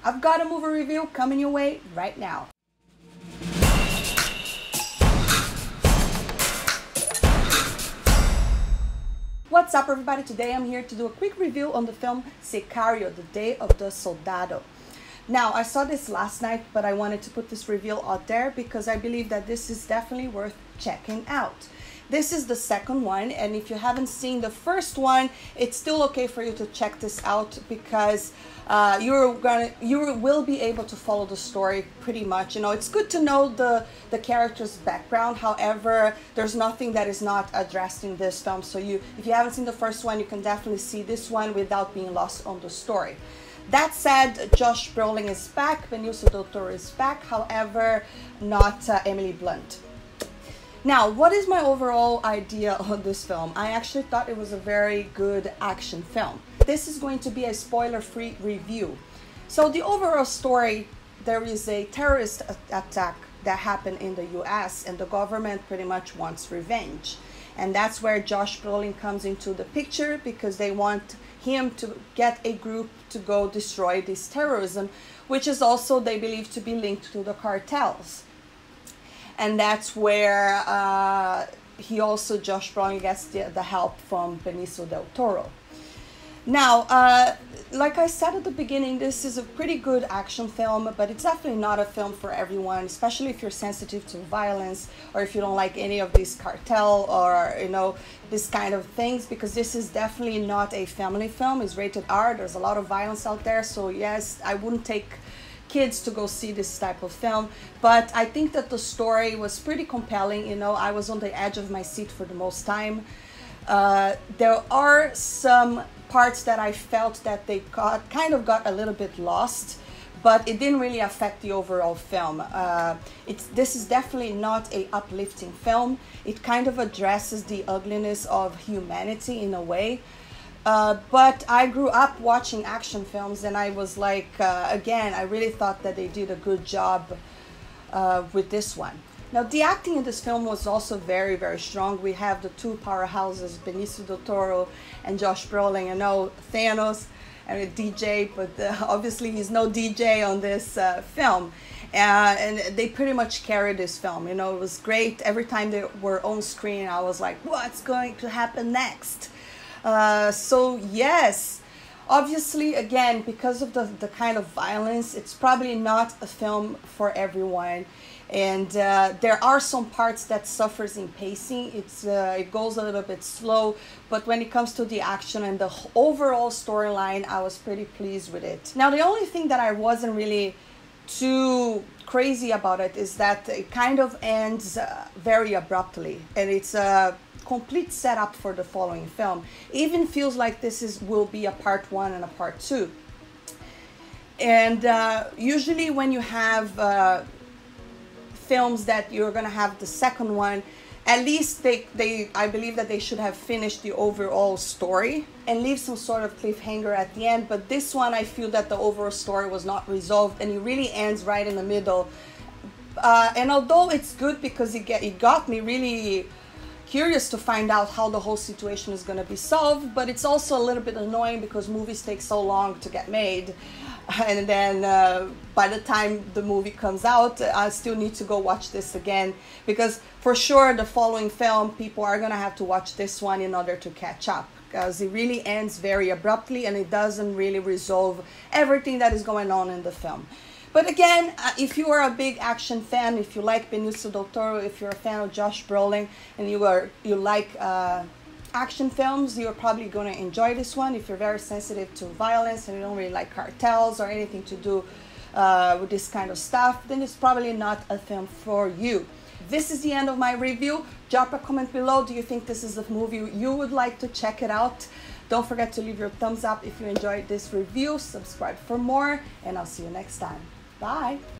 I've got a movie review coming your way right now. What's up, everybody? Today I'm here to do a quick review on the film Sicario, The Day of the Soldado. Now, I saw this last night, but I wanted to put this review out there because I believe that this is definitely worth checking out. This is the second one, and if you haven't seen the first one, it's still okay for you to check this out because you will be able to follow the story pretty much. You know, it's good to know the character's background. However, there's nothing that is not addressed in this film. So if you haven't seen the first one, you can definitely see this one without being lost on the story. That said, Josh Brolin is back, Benicio del Toro is back, however, not Emily Blunt. Now, what is my overall idea on this film? I actually thought it was a very good action film. This is going to be a spoiler-free review. So the overall story, there is a terrorist attack that happened in the US and the government pretty much wants revenge. And that's where Josh Brolin comes into the picture because they want him to get a group to go destroy this terrorism, which is also, they believe, to be linked to the cartels. And that's where Josh Brolin gets the help from Benicio del Toro. Now, like I said at the beginning, this is a pretty good action film, but it's definitely not a film for everyone, especially if you're sensitive to violence or if you don't like any of these cartel or, you know, this kind of things, because this is definitely not a family film. It's rated R. There's a lot of violence out there. So yes, I wouldn't take kids to go see this type of film, but I think that the story was pretty compelling. You know, I was on the edge of my seat for the most time. There are some parts that I felt that they kind of got a little bit lost, but it didn't really affect the overall film. This is definitely not a uplifting film. It kind of addresses the ugliness of humanity in a way. But I grew up watching action films, and I was like, again, I really thought that they did a good job with this one. Now, the acting in this film was also very, very strong. We have the two powerhouses, Benicio del Toro and Josh Brolin. You know, Thanos and a DJ, but obviously he's no DJ on this film. And they pretty much carried this film. You know, it was great. Every time they were on screen, I was like, what's going to happen next? So yes, obviously, again, because of the kind of violence, it's probably not a film for everyone. And there are some parts that suffers in pacing. It goes a little bit slow, but when it comes to the action and the overall storyline, I was pretty pleased with it. Now, the only thing that I wasn't really too crazy about it is that it kind of ends very abruptly, and it's a complete setup for the following film. It even feels like this will be a part 1 and a part 2. And usually when you have films that you're gonna have the second one, at least I believe that they should have finished the overall story and leave some sort of cliffhanger at the end. But this one, I feel that the overall story was not resolved, and it really ends right in the middle. And although it's good because it got me really curious to find out how the whole situation is going to be solved, but it's also a little bit annoying because movies take so long to get made, and then by the time the movie comes out, I still need to go watch this again, because for sure the following film, people are going to have to watch this one in order to catch up, because it really ends very abruptly and it doesn't really resolve everything that is going on in the film. But again, if you are a big action fan, if you like Benicio del Toro, if you're a fan of Josh Brolin, and you like action films, you're probably going to enjoy this one. If you're very sensitive to violence and you don't really like cartels or anything to do with this kind of stuff, then it's probably not a film for you. This is the end of my review. Drop a comment below. Do you think this is a movie you would like to check it out? Don't forget to leave your thumbs up if you enjoyed this review. Subscribe for more, and I'll see you next time. Bye.